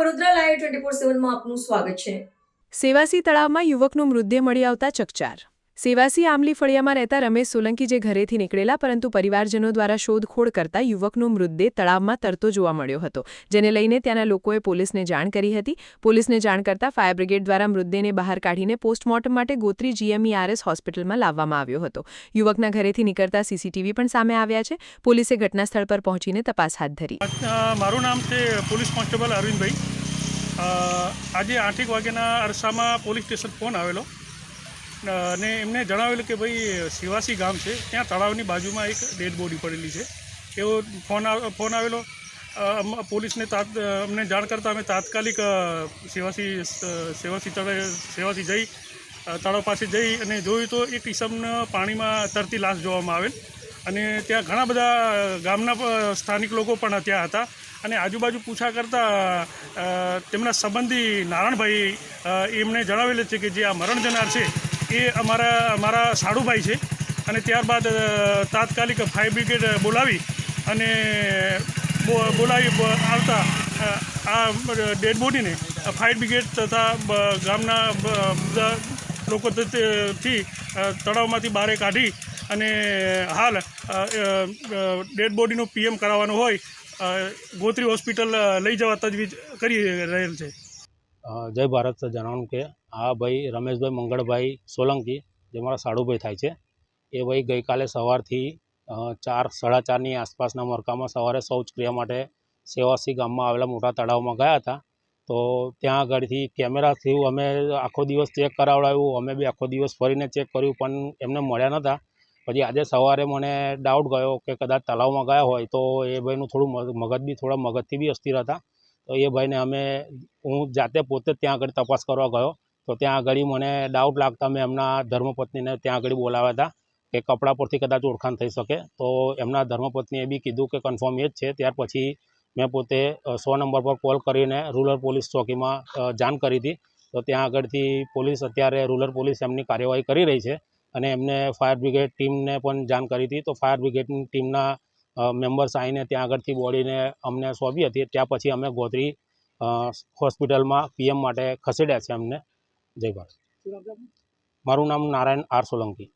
Vadodara live 24/7 માં આપનું સ્વાગત છે। સેવાસી તળાવમાં યુવકનો મૃતદેહ મળી આવતા ચકચાર। સેવાસી આમલી ફળિયામાં રહેતા રમેશ સોલંકી જે ઘરેથી નીકળેલા પરંતુ પરિવારજનો દ્વારા શોધખોળ કરતા યુવકનો મૃતદેહ તળાવમાં તરતો જોવા મળ્યો હતો, જેને લઈને ત્યાંના લોકોએ પોલીસને જાણ કરી હતી। પોલીસને જાણ કરતા ફાયર બ્રિગેડ દ્વારા મૃતદેહને બહાર કાઢીને પોસ્ટમોર્ટમ માટે ગોત્રી GMERS હોસ્પિટલમાં લાવવામાં આવ્યો હતો। યુવકના ઘરેથી નીકળતા CCTV પણ સામે આવ્યા છે। પોલીસે ઘટના સ્થળ પર પહોંચીને તપાસ હાથ ધરી। મારું નામ છે પોલીસ કોન્સ્ટેબલ અરવિંદભાઈ। આજે 8 વાગ્યાના અરસામાં પોલીસ સ્ટેશન ફોન આવેલો અને એમને જણાવેલું કે ભાઈ સેવાસી ગામ છે, ત્યાં તળાવની બાજુમાં એક ડેડ બોડી પડેલી છે। એવો ફોન આવેલો। પોલીસને અમને જાણ કરતાં અમે તાત્કાલિક સેવાસી જઈ તળાવ પાસે જઈ અને જોયું તો એક ઈસમને પાણીમાં તરતી લાશ જોવામાં આવેલ અને ત્યાં ઘણા બધા ગામના સ્થાનિક લોકો પણ ત્યાં હતા અને આજુબાજુ પૂછા કરતાં તેમના સંબંધી નારાયણભાઈ એમને જણાવેલું છે કે જે આ મરણ જનાર છે એ અમારા સાડુભાઈ છે અને ત્યારબાદ તાત્કાલિક ફાયર બ્રિગેડ બોલાવી અને આવતા આ ડેડ બોડીને ફાયર બ્રિગેડ તથા ગામના બધા લોકોથી તળાવમાંથી બહાર કાઢી અને હાલ ડેડ બોડીનું PM કરાવવાનું હોય ગોત્રી હોસ્પિટલ લઈ જવા તજવીજ કરી રહેલ છે। જય ભારત સર, જણાવવાનું કે આ ભાઈ રમેશભાઈ મંગળભાઈ સોલંકી જે મારા સાડુભાઈ થાય છે, એ ભાઈ ગઈકાલે સવારથી 4-4:30ની આસપાસના મરકામાં સવારે શૌચક્રિયા માટે સેવાસી ગામમાં આવેલા મોટા તળાવમાં ગયા હતા। તો ત્યાં આગળથી કેમેરાથી અમે આખો દિવસ ચેક કરાવડાવ્યું, અમે બી આખો દિવસ ફરીને ચેક કર્યું પણ એમને મળ્યા નહોતા। પછી આજે સવારે મને ડાઉટ ગયો કે કદાચ તળાવમાં ગયા હોય તો એ ભાઈનું થોડું મગજથી બી અસ્થિર હતા। તો એ ભાઈને હું જાતે પોતે ત્યાં આગળ તપાસ કરવા ગયો તો ત્યાં આગળ મને ડાઉટ લાગતા મેં એમના ધર્મપત્નીને ત્યાં આગળ બોલાવ્યા હતા કે કપડાં પરથી કદાચ ઓળખાણ થઈ શકે। તો એમના ધર્મપત્નીએ બી કીધું કે કન્ફર્મ એ જ છે। ત્યાર પછી મેં પોતે 100 નંબર પર કોલ કરીને રૂરલ પોલીસ ચોકીમાં જાણ કરી હતી। તો ત્યાં આગળથી પોલીસ અત્યારે રૂરલ પોલીસ એમની કાર્યવાહી કરી રહી છે અને એમને ફાયર બ્રિગેડ ટીમને પણ જાણ કરી હતી। તો ફાયર બ્રિગેડની ટીમના મેમ્બર્સ આવીને ત્યાં આગળથી બોડીને અમને સોંપી હતી। ત્યાં પછી અમે ગોત્રી હોસ્પિટલમાં PM માટે ખસેડ્યા છે અમને। જય ભારત। મારું નામ નારાયણ R. સોલંકી।